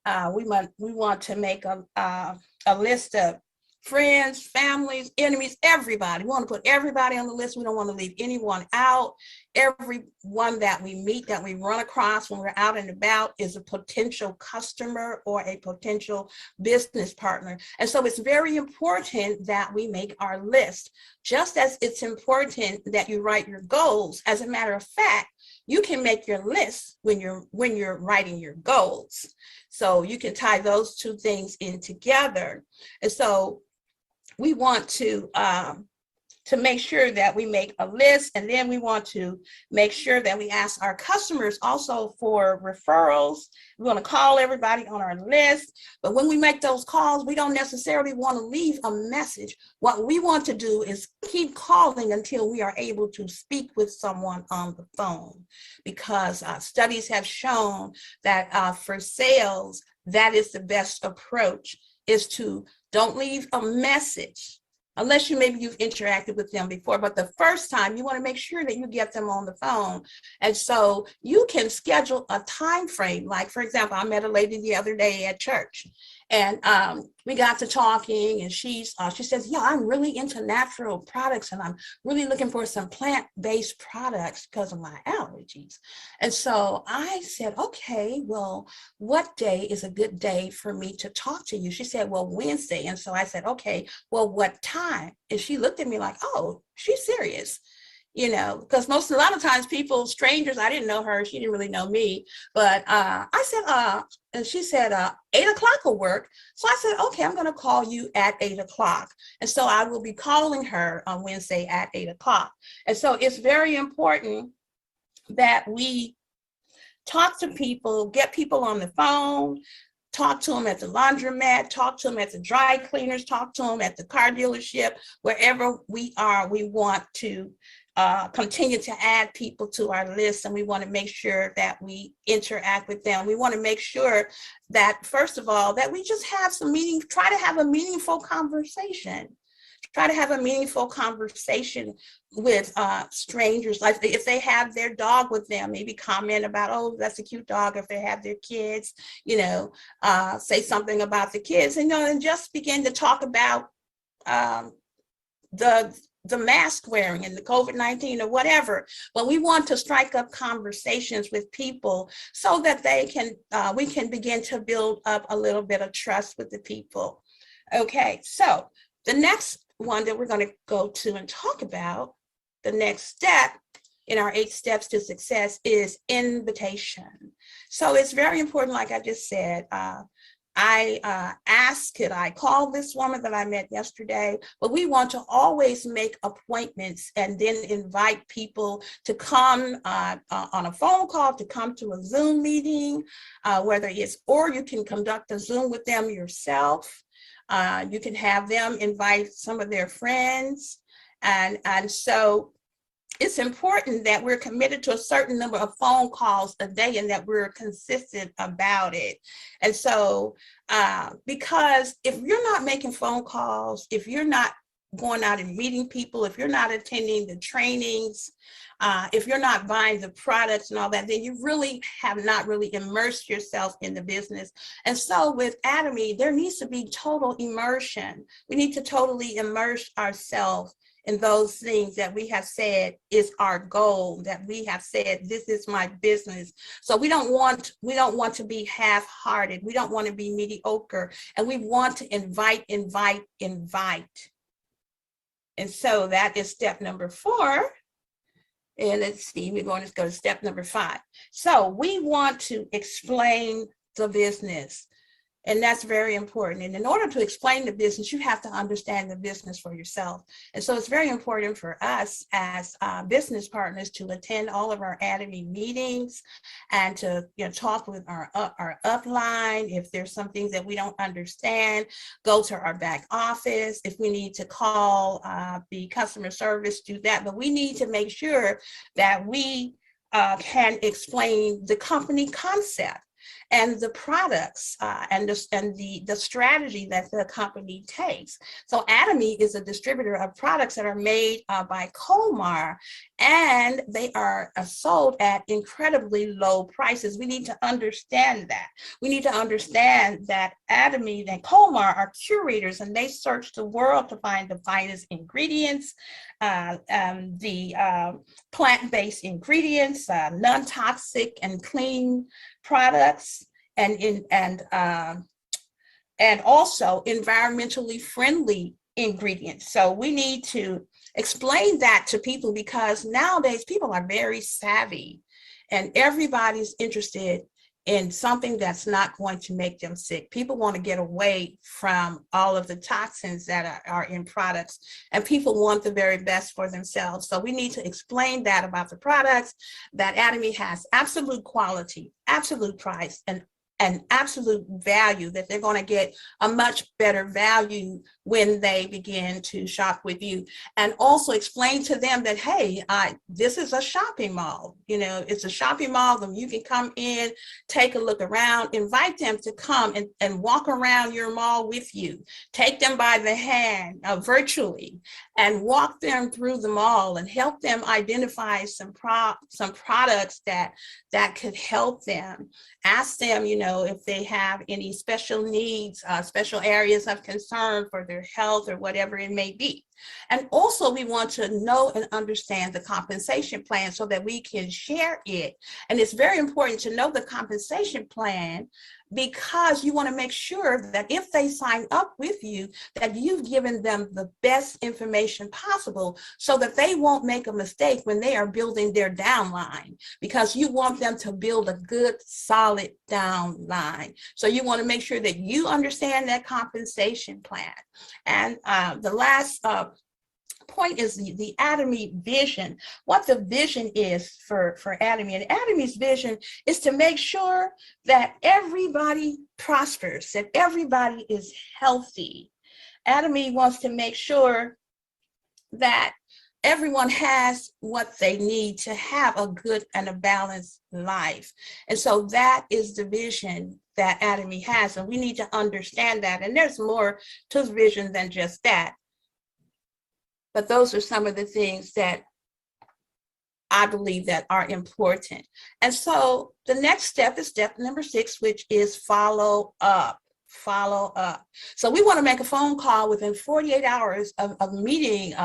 We want to make a list of friends, families, enemies, everybody. We want to put everybody on the list. We don't want to leave anyone out. Everyone that we meet, that we run across when we're out and about, is a potential customer or a potential business partner. And so it's very important that we make our list. Just as it's important that you write your goals. As a matter of fact, you can make your list when you're writing your goals. So you can tie those two things in together. And so we want to make sure that we make a list, and then we want to make sure that we ask our customers also for referrals. We want to call everybody on our list, but when we make those calls, we don't necessarily want to leave a message. What we want to do is keep calling until we are able to speak with someone on the phone, because studies have shown that for sales, that is the best approach, is to don't leave a message unless you've interacted with them before. But the first time, you want to make sure that you get them on the phone. And so you can schedule a time frame. Like, for example, I met a lady the other day at church, and we got to talking, and she says, yeah, I'm really into natural products, and I'm really looking for some plant-based products because of my allergies. And so I said, okay, well, what day is a good day for me to talk to you? She said, well, Wednesday. And so I said, okay, well, what time? And she looked at me like, oh, she's serious. Because a lot of times people, strangers, I didn't know her, she didn't really know me, but I said, and she said, 8 o'clock will work. So I said, okay, I'm going to call you at 8 o'clock. And so I will be calling her on Wednesday at 8 o'clock. And so it's very important that we talk to people, get people on the phone, talk to them at the laundromat, talk to them at the dry cleaners, talk to them at the car dealership, wherever we are. We want to continue to add people to our list, and we want to make sure that we interact with them. We want to make sure that, first of all, that we just have try to have a meaningful conversation. Try to have a meaningful conversation with strangers. Like if they have their dog with them, maybe comment about, oh, that's a cute dog. If they have their kids, say something about the kids, and just begin to talk about the mask wearing and the COVID-19 or whatever. But we want to strike up conversations with people so that we can begin to build up a little bit of trust with the people. Okay, so the next one that we're going to go to and talk about, the next step in our 8 steps to success, is invitation. So it's very important, like I just said, I asked, could I call this woman that I met yesterday? But we want to always make appointments and then invite people to come on a phone call, to come to a Zoom meeting, or you can conduct a Zoom with them yourself. You can have them invite some of their friends. And so it's important that we're committed to a certain number of phone calls a day and that we're consistent about it. And so, because if you're not making phone calls, if you're not going out and meeting people, if you're not attending the trainings, if you're not buying the products and all that, then you really have not really immersed yourself in the business. And so with Atomy, there needs to be total immersion. We need to totally immerse ourselves in those things that we have said is our goal, that we have said, this is my business. So we don't want to be half-hearted. We don't want to be mediocre. And we want to invite. And so that is step number 4. And let's see, we're going to go to step number 5. So we want to explain the business. And that's very important. And in order to explain the business, you have to understand the business for yourself. And so it's very important for us as business partners to attend all of our Atomy meetings and to talk with our upline. If there's some things that we don't understand, go to our back office. If we need to call the customer service, do that. But we need to make sure that we can explain the company concept and the products and the strategy that the company takes. So Atomy is a distributor of products that are made by Colmar, and they are sold at incredibly low prices. We need to understand that. We need to understand that Atomy and Colmar are curators, and they search the world to find the finest ingredients, the plant-based ingredients, non-toxic and clean products, and also environmentally friendly ingredients. So we need to explain that to people, because nowadays people are very savvy and everybody's interested in something that's not going to make them sick. People want to get away from all of the toxins that are in products, and people want the very best for themselves. So we need to explain that about the products, that Atomy has absolute quality, absolute price, and absolute value, that they're going to get a much better value when they begin to shop with you. And also explain to them that, hey, this is a shopping mall. It's a shopping mall, and you can come in, take a look around, invite them to come and walk around your mall with you. Take them by the hand virtually and walk them through the mall and help them identify some products that could help them. Ask them, if they have any special needs, special areas of concern for their health or whatever it may be. And also we want to know and understand the compensation plan so that we can share it. And it's very important to know the compensation plan, because you want to make sure that if they sign up with you, that you've given them the best information possible so that they won't make a mistake when they are building their downline, because you want them to build a good, solid downline. So you want to make sure that you understand that compensation plan. And the last point is the Atomy vision, what the vision is for Atomy. And Atomy's vision is to make sure that everybody prospers, that everybody is healthy. Atomy wants to make sure that everyone has what they need to have a good and a balanced life. And so that is the vision that Atomy has, and we need to understand that. And there's more to the vision than just that. But those are some of the things that I believe that are important. And so the next step is step number 6, which is follow up. Follow up. So we want to make a phone call within 48 hours of meeting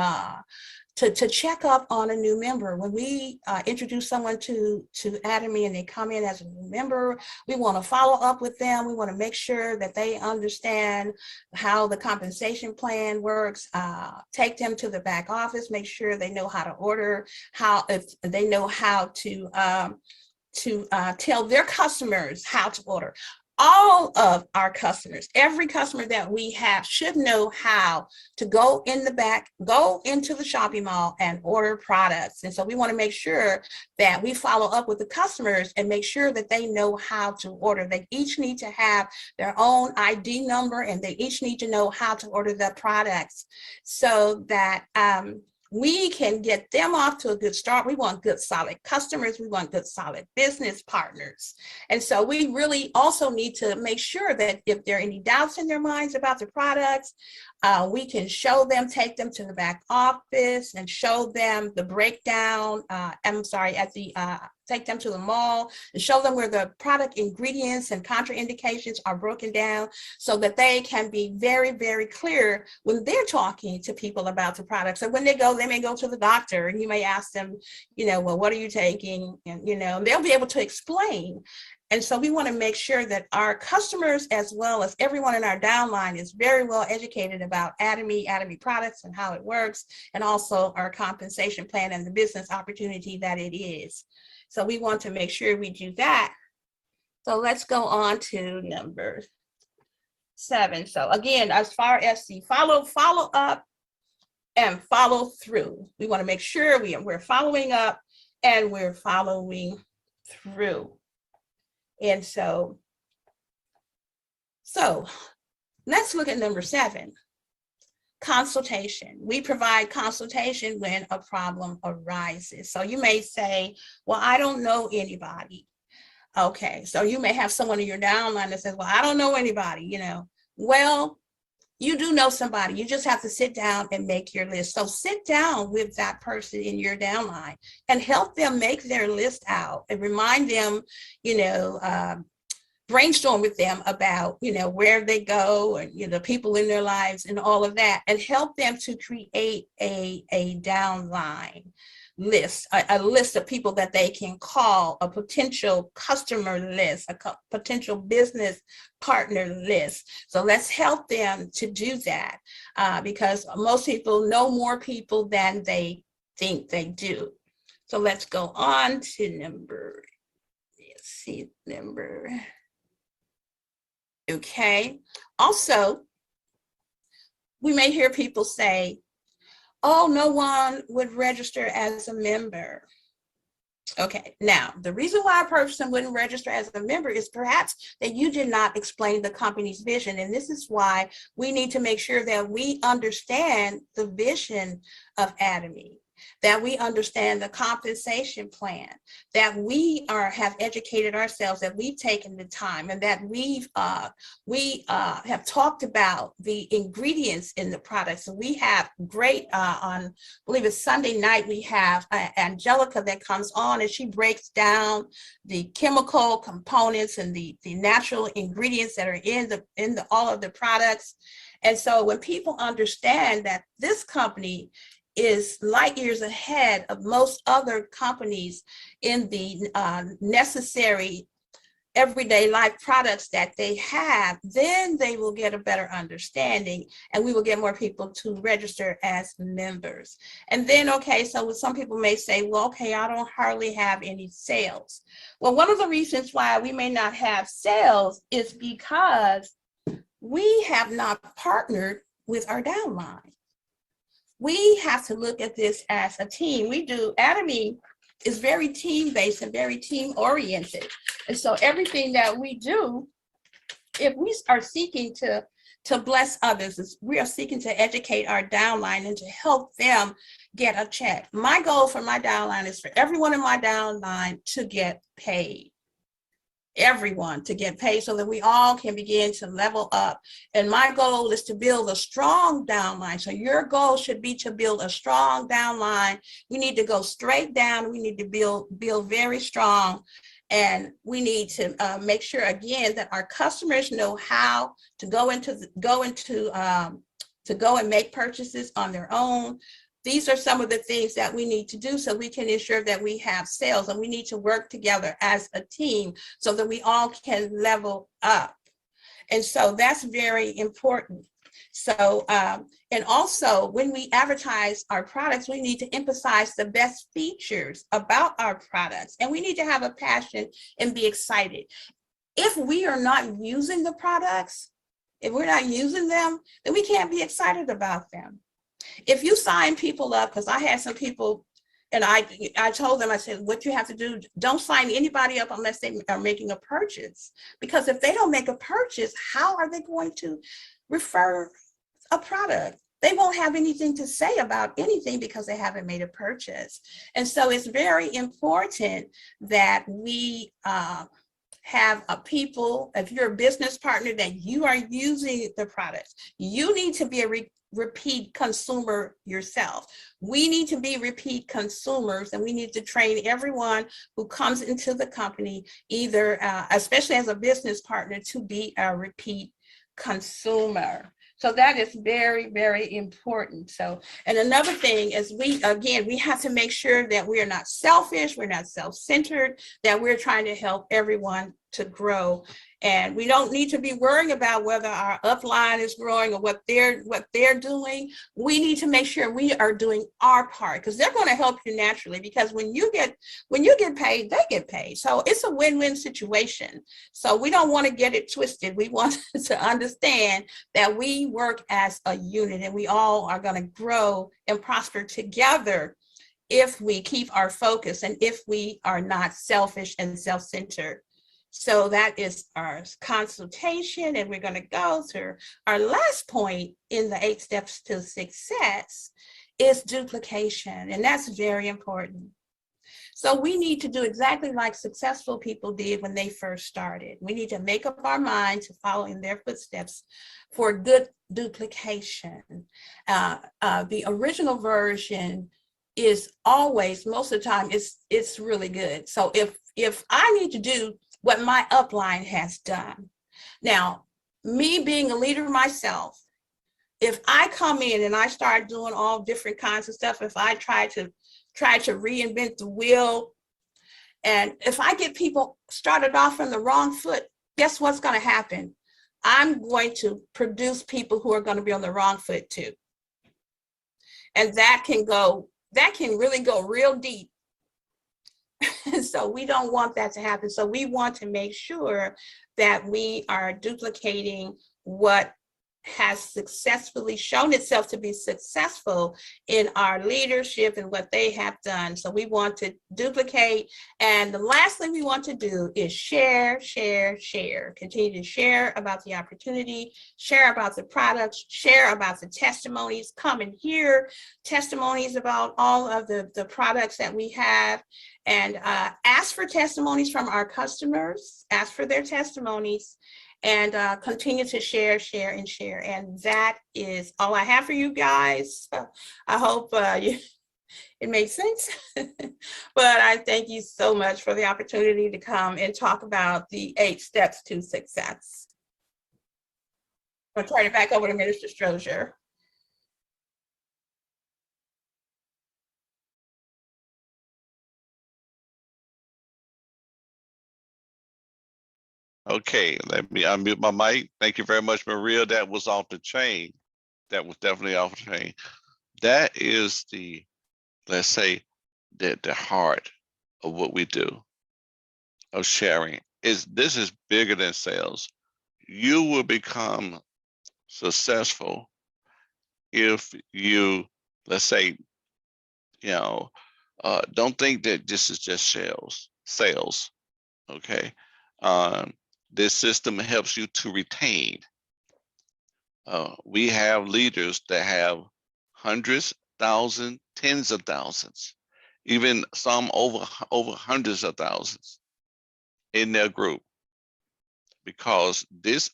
to check up on a new member. When we introduce someone to Atomy and they come in as a new member, we want to follow up with them. We want to make sure that they understand how the compensation plan works, take them to the back office, make sure they know how to order, if they know how to tell their customers how to order. All of our customers, every customer that we have should know how to go into the shopping mall and order products. And so we want to make sure that we follow up with the customers and make sure that they know how to order. They each need to have their own ID number, and they each need to know how to order the products, so that we can get them off to a good start. We want good, solid customers. We want good, solid business partners. And so we really also need to make sure that if there are any doubts in their minds about the products, we can show them, take them to the back office and show them the breakdown. Take them to the mall and show them where the product ingredients and contraindications are broken down so that they can be very, very clear when they're talking to people about the product. So when they may go to the doctor and you may ask them, well, what are you taking? And, they'll be able to explain. And so we want to make sure that our customers, as well as everyone in our downline, is very well educated about Atomy products and how it works, and also our compensation plan and the business opportunity that it is. So we want to make sure we do that. So let's go on to number 7. So again, as far as the follow up and follow through, we want to make sure we're following up and we're following through. And so let's look at number 7. Consultation. We provide consultation when a problem arises. So you may say, well, I don't know anybody. Okay, so you may have someone in your downline that says, well, I don't know anybody, Well, you do know somebody. You just have to sit down and make your list. So sit down with that person in your downline and help them make their list out and remind them, brainstorm with them about, where they go and, people in their lives and all of that, and help them to create a downline list, a list of people that they can call, a potential customer list, a potential business partner list. So let's help them to do that because most people know more people than they think they do. So let's go on to number. Okay. Also, we may hear people say, oh, no one would register as a member. Okay, now the reason why a person wouldn't register as a member is perhaps that you did not explain the company's vision. And this is why we need to make sure that we understand the vision of Atomy, that we understand the compensation plan, that we have educated ourselves, that we've taken the time, and that we have talked about the ingredients in the product. So we have great, on, I believe it's Sunday night, we have Angelica that comes on and she breaks down the chemical components and the natural ingredients that are in all of the products. And so when people understand that this company is light years ahead of most other companies in the necessary everyday life products that they have, then they will get a better understanding and we will get more people to register as members. And then, okay, so some people may say, well, okay, I don't hardly have any sales. Well, one of the reasons why we may not have sales is because we have not partnered with our downline. We have to look at this as a team. Atomy is very team-based and very team-oriented. And so everything that we do, if we are seeking to bless others, we are seeking to educate our downline and to help them get a check. My goal for my downline is for everyone in my downline to get paid. Everyone to get paid so that we all can begin to level up. And my goal is to build a strong downline. So your goal should be to build a strong downline. We need to go straight down. We need to build very strong. And we need to make sure again that our customers know how to go and make purchases on their own. These are some of the things that we need to do so we can ensure that we have sales, and we need to work together as a team so that we all can level up. And so that's very important. So, and also when we advertise our products, we need to emphasize the best features about our products, and we need to have a passion and be excited. If we are not using the products, if we're not using them, then we can't be excited about them. If you sign people up, because I had some people, and I told them, I said, what you have to do, don't sign anybody up unless they are making a purchase. Because if they don't make a purchase, how are they going to refer a product? they won't have anything to say about anything because they haven't made a purchase. And so it's very important that we have a people, if you're a business partner that you are using the products, you need to be a repeat consumer yourself. We need to be repeat consumers, and we need to train everyone who comes into the company, either, especially as a business partner, to be a repeat consumer. So that is very, very important. So, and another thing is we have to make sure that we are not selfish, we're not self-centered, that we're trying to help everyone to grow. And we don't need to be worrying about whether our upline is growing or what they're doing. We need to make sure we are doing our part, because they're going to help you naturally, because when you get paid, they get paid. So it's a win-win situation. So we don't want to get it twisted. We want to understand that we work as a unit, and we all are going to grow and prosper together if we keep our focus and if we are not selfish and self-centered. So that is our consultation, and we're going to go to our last point in the 8 steps to success is duplication, and that's very important. So we need to do exactly like successful people did when they first started. We need to make up our mind to follow in their footsteps for good duplication. The original version is always, most of the time, it's really good. So if I need to do what my upline has done. Now, me being a leader myself, if I come in and I start doing all different kinds of stuff, if I try to reinvent the wheel, and if I get people started off on the wrong foot, guess what's going to happen? I'm going to produce people who are going to be on the wrong foot too. And that can really go real deep. So we don't want that to happen. So we want to make sure that we are duplicating what has successfully shown itself to be successful in our leadership and what they have done. So we want to duplicate. And the last thing we want to do is share, share, share. Continue to share about the opportunity, share about the products, share about the testimonies. Come and hear testimonies about all of the products that we have. And ask for testimonies from our customers, ask for their testimonies, and continue to share, share, and share. And that is all I have for you guys. I hope it made sense. But I thank you so much for the opportunity to come and talk about the 8 steps to success. I'll turn it back over to Minister Strozier. Okay, let me unmute my mic. Thank you very much, Maria. That was off the chain. That was definitely off the chain. That is the, let's say, the heart of what we do, of sharing. This is bigger than sales. You will become successful if you, let's say, don't think that this is just sales, okay? This system helps you to retain. We have leaders that have hundreds, thousands, tens of thousands, even some over hundreds of thousands in their group, because these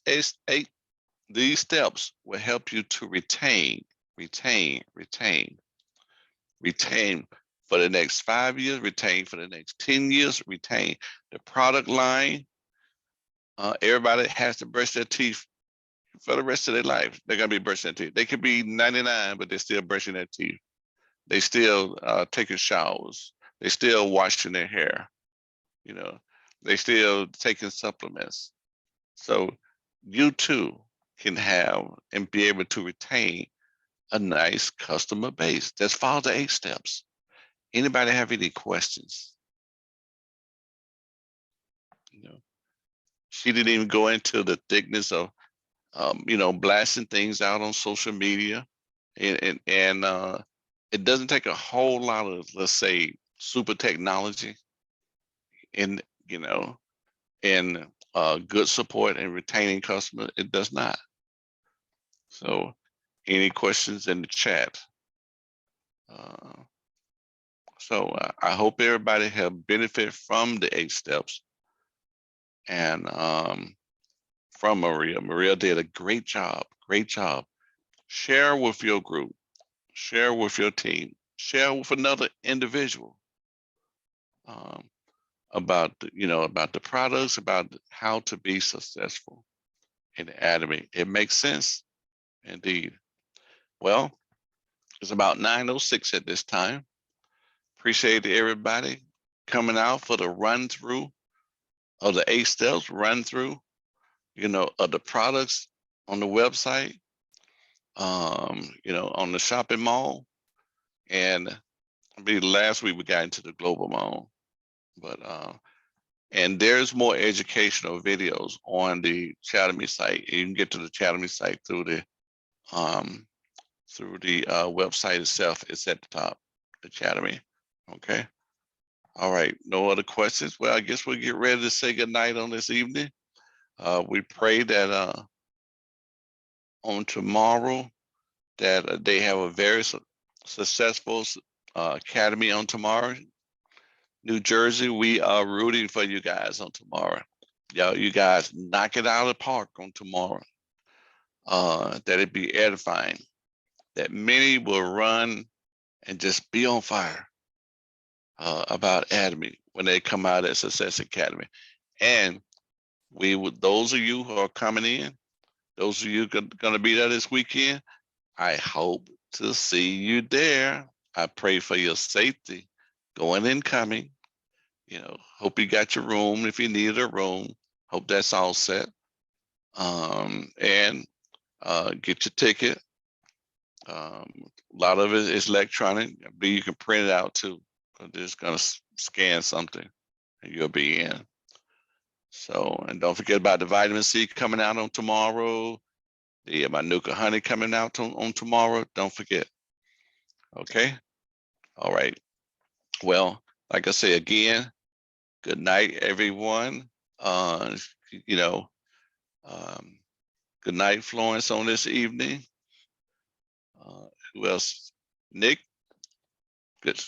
steps will help you to retain for the next 5 years, retain for the next 10 years, retain the product line. Everybody has to brush their teeth for the rest of their life. They're gonna be brushing their teeth. They could be 99, but they're still brushing their teeth. They still taking showers. They still washing their hair. They still taking supplements. So you too can have and be able to retain a nice customer base. Just follow the 8 steps. Anybody have any questions? She didn't even go into the thickness of, blasting things out on social media, and it doesn't take a whole lot of, let's say, super technology, and good support and retaining customers. It does not. So any questions in the chat. So I hope everybody have benefit from the 8 steps. And from Maria. Maria did a great job, great job. Share with your group, share with your team, share with another individual about about the products, about how to be successful in Atomy. It makes sense, indeed. Well, it's about 9:06 at this time. Appreciate everybody coming out for the run through of the 8 steps, run through, of the products on the website, on the shopping mall. And I believe last week we got into the global mall, but and there's more educational videos on the Atomy site. You can get to the Atomy site through the website itself. It's at the top, the Atomy. Okay. All right. No other questions? Well, I guess we'll get ready to say goodnight on this evening. We pray that on tomorrow that they have a very successful academy on tomorrow. New Jersey, we are rooting for you guys on tomorrow. You guys knock it out of the park on tomorrow. That it be edifying. That many will run and just be on fire about Atomy when they come out at Success Academy. And those of you who are coming in, those of you going to be there this weekend, I hope to see you there. I pray for your safety going and coming. Hope you got your room if you need a room. Hope that's all set. And get your ticket. A lot of it is electronic, but you can print it out too. They're just gonna scan something and you'll be in. So, and don't forget about the vitamin C coming out on tomorrow. The Manuka honey coming out on tomorrow. Don't forget. Okay. All right. Well, like I say again, good night, everyone. Good night, Florence, on this evening. Who else? Nick? Good.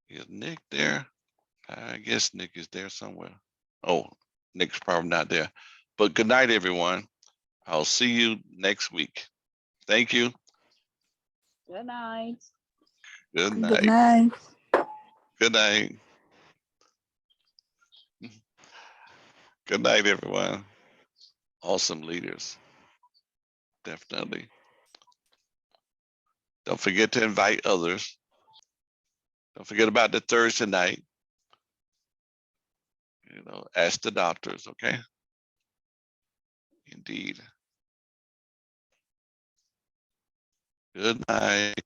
Is Nick there? I guess Nick is there somewhere. Oh, Nick's probably not there. But good night, everyone. I'll see you next week. Thank you. Good night. Good night. Good night. Good night. Good night, everyone. Awesome leaders. Definitely. Don't forget to invite others. Don't forget about the Thursday night. Ask the doctors, okay? Indeed. Good night.